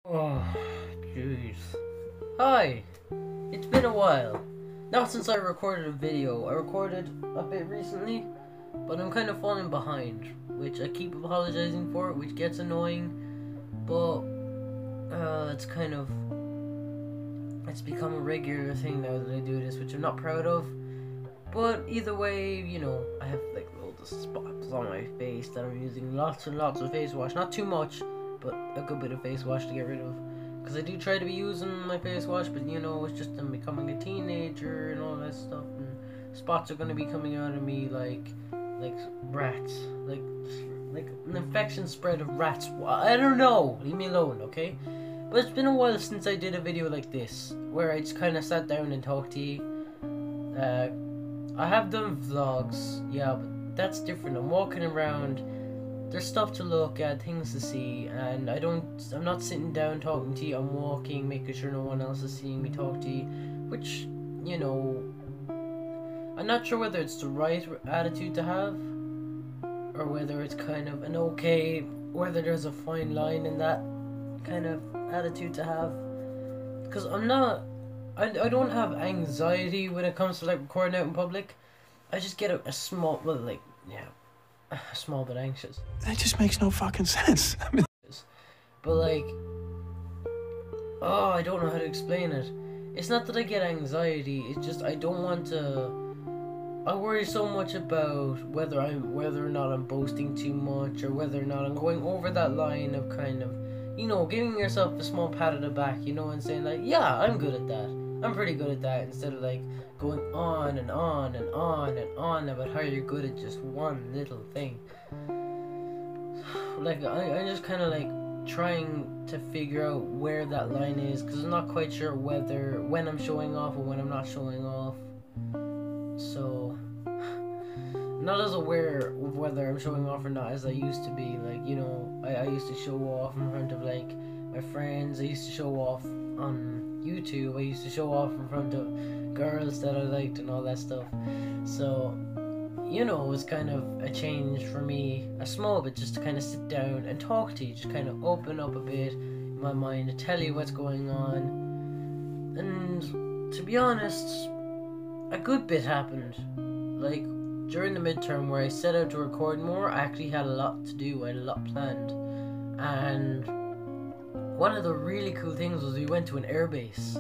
Oh, jeez. Hi! It's been a while. Not since I recorded a video. I recorded a bit recently, but I'm kind of falling behind, which I keep apologizing for, which gets annoying, but it's become a regular thing now that I do this, which I'm not proud of. But either way, I have like loads of spots on my face that I'm using lots and lots of face wash. Not too much, but a good bit of face wash to get rid of. Because I do try to be using my face wash, but it's just I'm becoming a teenager and all that stuff. And spots are going to be coming out of me like rats. Like an infection spread of rats. I don't know. Leave me alone, okay? But it's been a while since I did a video like this, where I just kind of sat down and talked to you. I have done vlogs, yeah, but that's different. I'm walking around, there's stuff to look at, things to see, and I'm not sitting down talking to you, I'm walking, making sure no one else is seeing me talk to you, which, I'm not sure whether it's the right attitude to have, or whether it's kind of whether there's a fine line in that kind of attitude to have, because I don't have anxiety when it comes to like recording out in public. I just get a small bit anxious. That just makes no fucking sense. But I don't know how to explain it. It's not that I get anxiety, it's just I don't want to. I worry so much about whether or not I'm boasting too much, or whether or not I'm going over that line of kind of, giving yourself a small pat on the back, and saying like, yeah, I'm good at that. I'm pretty good at that, instead of like going on and on and on and on about how you're good at just one little thing. Like I'm just kind of like trying to figure out where that line is, because I'm not quite sure when I'm showing off or when I'm not showing off. So not as aware of whether I'm showing off or not as I used to be. Like, I used to show off in front of like my friends. I used to show off on YouTube. I used to show off in front of girls that I liked and all that stuff. So, it was kind of a change for me, a small bit, just to kind of sit down and talk to you, just kind of open up a bit in my mind, to tell you what's going on. And to be honest, a good bit happened. Like, during the midterm where I set out to record more, I actually had a lot to do, I had a lot planned. And one of the really cool things was we went to an airbase,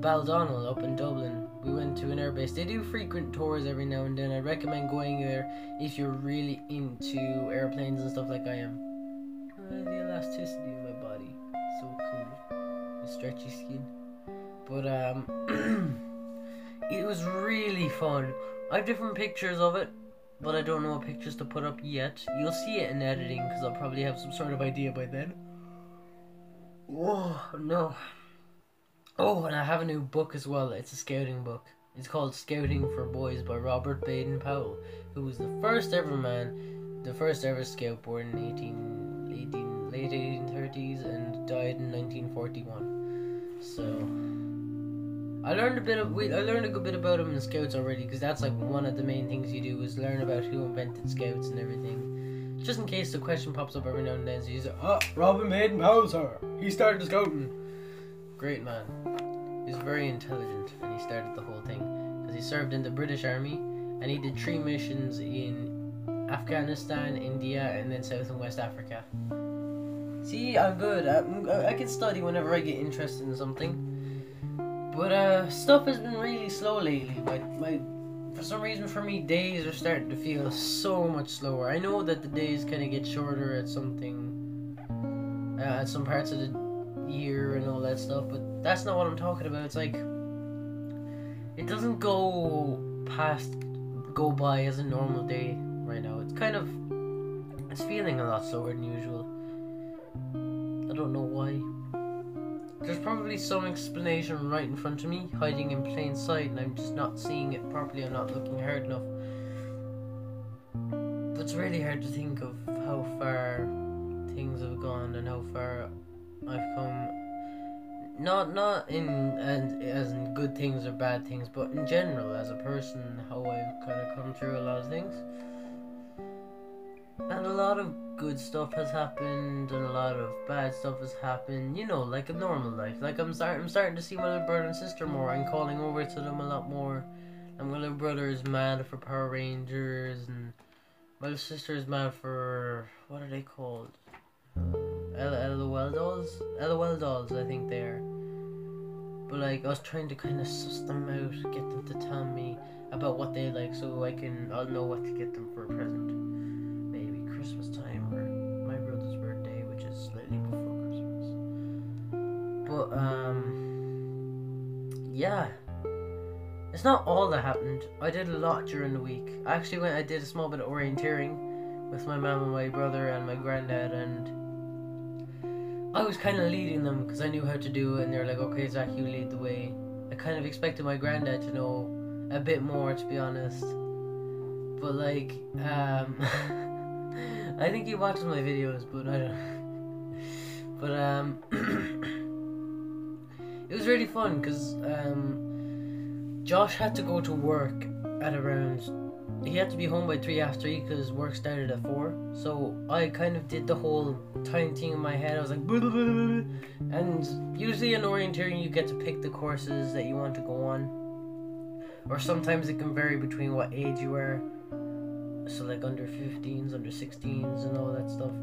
Baldonnel up in Dublin. We went to an airbase. They do frequent tours every now and then. I recommend going there if you're really into airplanes and stuff like I am. The elasticity of my body, so cool. The stretchy skin. But it was really fun. I have different pictures of it, but I don't know what pictures to put up yet. You'll see it in editing, because I'll probably have some sort of idea by then. Oh, no. Oh, and I have a new book as well. It's a scouting book. It's called Scouting for Boys by Robert Baden-Powell, who was the first ever scout, born in late 1830s and died in 1941. So I learned a good bit about him in Scouts already, because that's like one of the main things you do, is learn about who invented Scouts and everything. Just in case the question pops up every now and then, so you say, Robin Baden-Powell, sir. He started Scouting. Great man. He was very intelligent, and he started the whole thing, because he served in the British Army, and he did 3 missions in Afghanistan, India, and then South and West Africa. See, I'm good. I can study whenever I get interested in something. But stuff has been really slow lately. For some reason, for me, days are starting to feel so much slower. I know that the days kind of get shorter at at some parts of the year and all that stuff, but that's not what I'm talking about. It's like, it doesn't go by as a normal day right now. It's feeling a lot slower than usual. I don't know why. There's probably some explanation right in front of me, hiding in plain sight, and I'm just not seeing it properly. I'm not looking hard enough. But it's really hard to think of how far things have gone and how far I've come. Not as in good things or bad things, but in general as a person, how I've kind of come through a lot of things. And a lot of good stuff has happened, and a lot of bad stuff has happened. You know, like a normal life. Like I'm starting to see my little brother and sister more. I'm calling over to them a lot more. And my little brother is mad for Power Rangers, and my little sister is mad for, what are they called? LOL dolls? LOL dolls, I think they are. But like, I was trying to kind of suss them out, get them to tell me about what they like, so I'll know what to get them for a present. Maybe Christmas time or my brother's birthday, which is slightly before Christmas. But yeah, it's not all that happened. I did a lot during the week. I did a small bit of orienteering with my mom and my brother and my granddad, and I was kind of leading them because I knew how to do it, and they're like, okay, Zach, you lead the way. I kind of expected my granddad to know a bit more, to be honest. But like, I think he watches my videos, but I don't. But it was really fun because Josh had to go to work at around. He had to be home by 3:30 because work started at 4. So I kind of did the whole time thing in my head. I was like, blah, blah, blah, blah. And usually in orienteering you get to pick the courses that you want to go on. Or sometimes it can vary between what age you are. So like under 15s, under 16s, and all that stuff.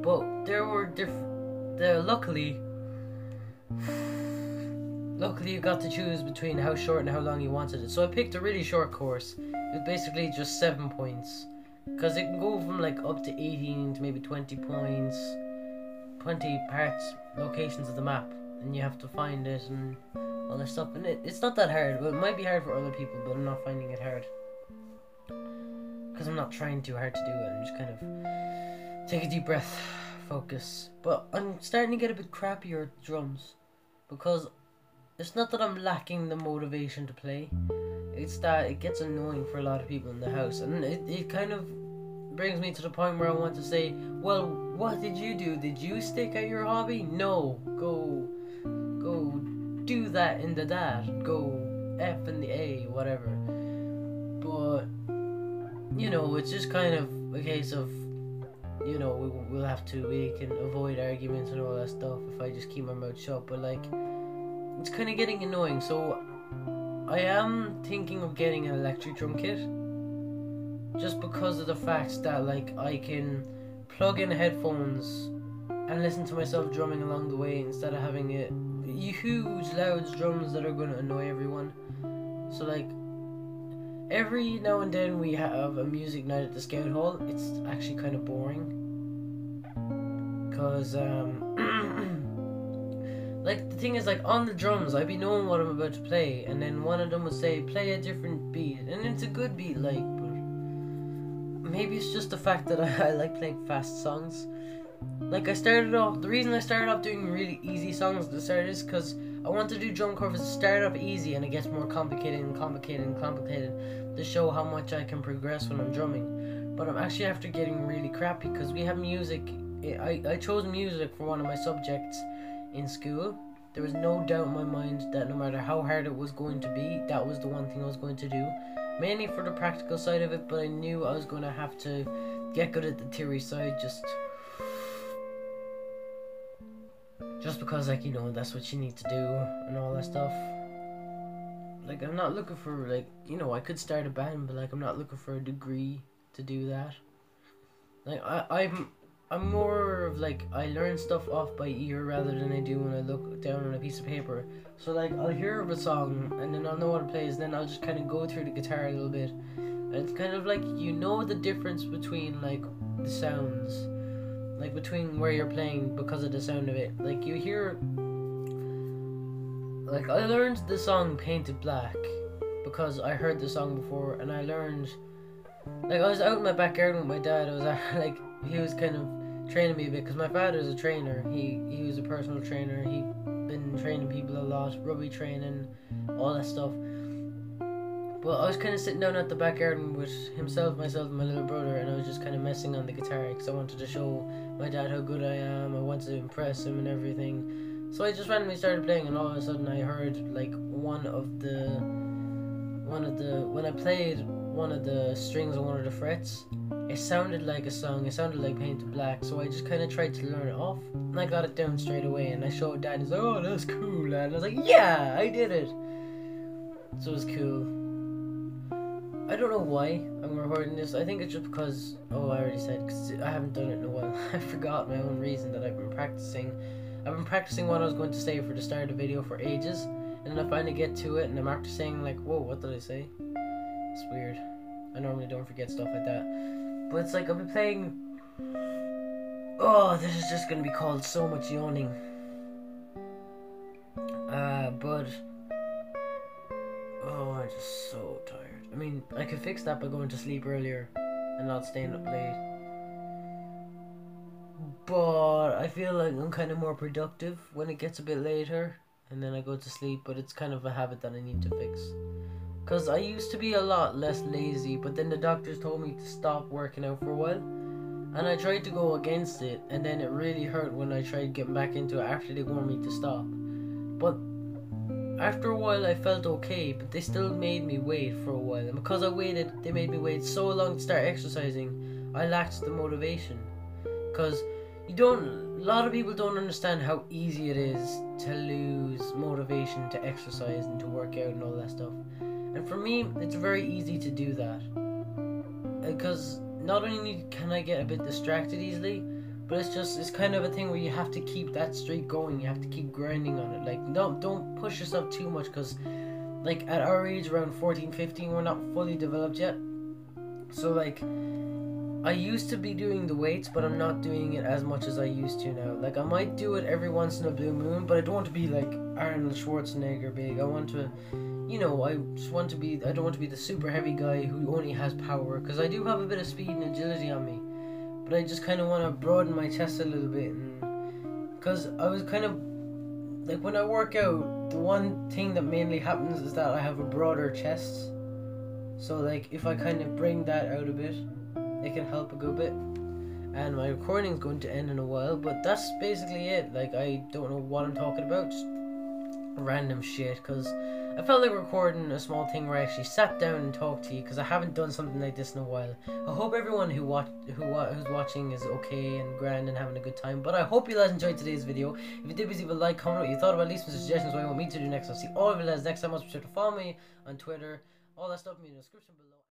But there were luckily you got to choose between how short and how long you wanted it. So I picked a really short course. It was basically just 7 points. Because it can go from like up to 18 to maybe 20 points. 20 parts, locations of the map. And you have to find it and all that stuff. And it's not that hard. Well, it might be hard for other people, but I'm not finding it hard. Because I'm not trying too hard to do it. I'm just kind of take a deep breath, focus. But I'm starting to get a bit crappier at drums. Because it's not that I'm lacking the motivation to play. It's that it gets annoying for a lot of people in the house. And it kind of brings me to the point where I want to say, well, what did you do? Did you stick at your hobby? No. Go do that in the dad. Go F in the A, whatever. But, you know, it's just kind of a case of, you know, we can avoid arguments and all that stuff if I just keep my mouth shut. But, like, it's kind of getting annoying. So I am thinking of getting an electric drum kit, just because of the fact that like I can plug in headphones and listen to myself drumming along the way instead of having it huge loud drums that are going to annoy everyone. So like every now and then we have a music night at the Scout Hall. It's actually kind of boring because like, the thing is, like, on the drums, I'd be knowing what I'm about to play, and then one of them would say, play a different beat, and it's a good beat, like, but maybe it's just the fact that I like playing fast songs. Like, the reason I started off doing really easy songs at the start is because I want to do drum covers to start off easy, and it gets more complicated and complicated and complicated to show how much I can progress when I'm drumming. But I'm actually after getting really crappy, because we have music. I chose music for one of my subjects in school. There was no doubt in my mind that no matter how hard it was going to be, that was the one thing I was going to do. Mainly for the practical side of it, but I knew I was going to have to get good at the theory side just because, like, you know, that's what you need to do and all that stuff. Like, I'm not looking for, like, you know, I could start a band, but, like, I'm not looking for a degree to do that. Like, I'm more of like, I learn stuff off by ear rather than I do when I look down on a piece of paper. So like, I'll hear of a song and then I'll know what it plays, then I'll just kind of go through the guitar a little bit. And it's kind of like, you know, the difference between like the sounds, like between where you're playing because of the sound of it. Like, you hear, like, I learned the song Painted Black because I heard the song before, and I learned, like, I was out in my backyard with my dad. I was like, he was kind of training me a bit because my father's a trainer. He was a personal trainer. He'd been training people a lot, rugby training, all that stuff. But I was kind of sitting down at the back garden with himself, myself, and my little brother, and I was just kind of messing on the guitar because I wanted to show my dad how good I am. I wanted to impress him and everything. So I just randomly started playing, and all of a sudden I heard like when I played one of the strings on one of the frets, it sounded like a song, it sounded like Painted Black, so I just kind of tried to learn it off, and I got it down straight away, and I showed Dad, and he's like, oh, that's cool, lad, and I was like, yeah, I did it. So it was cool. I don't know why I'm recording this. I think it's just because, oh, I already said, because I haven't done it in a while. I forgot my own reason that I've been practicing. I've been practicing what I was going to say for the start of the video for ages, and then I finally get to it, and I'm after saying like, whoa, what did I say? It's weird. I normally don't forget stuff like that. But it's like, I've been playing... Oh, this is just going to be called so much yawning. But... Oh, I'm just so tired. I mean, I could fix that by going to sleep earlier and not staying up late. But I feel like I'm kind of more productive when it gets a bit later and then I go to sleep, but it's kind of a habit that I need to fix. Because I used to be a lot less lazy, but then the doctors told me to stop working out for a while. And I tried to go against it, and then it really hurt when I tried getting back into it after they warned me to stop. But after a while I felt okay, but they still made me wait for a while. And because I waited, they made me wait so long to start exercising, I lacked the motivation. Because a lot of people don't understand how easy it is to lose motivation to exercise and to work out and all that stuff. And for me, it's very easy to do that. Because not only can I get a bit distracted easily, but it's kind of a thing where you have to keep that streak going. You have to keep grinding on it. Like, don't push yourself too much, because like at our age, around 14, 15, we're not fully developed yet. So like, I used to be doing the weights, but I'm not doing it as much as I used to now. Like, I might do it every once in a blue moon, but I don't want to be like Arnold Schwarzenegger big. I want to, you know, I don't want to be the super heavy guy who only has power, because I do have a bit of speed and agility on me. But I just kind of want to broaden my chest a little bit, and because I was kind of like, when I work out, the one thing that mainly happens is that I have a broader chest. So like, if I kind of bring that out a bit, it can help a good bit. And my recording is going to end in a while, but that's basically it. Like, I don't know what I'm talking about, just random shit, because I felt like recording a small thing where I actually sat down and talked to you, because I haven't done something like this in a while. I hope everyone who's watching is okay and grand and having a good time. But I hope you guys enjoyed today's video. If you did, please leave a like, comment what you thought about, leave some suggestions what you want me to do next. I'll see all of you guys next time. Also, be sure to follow me on Twitter, all that stuff in the description below.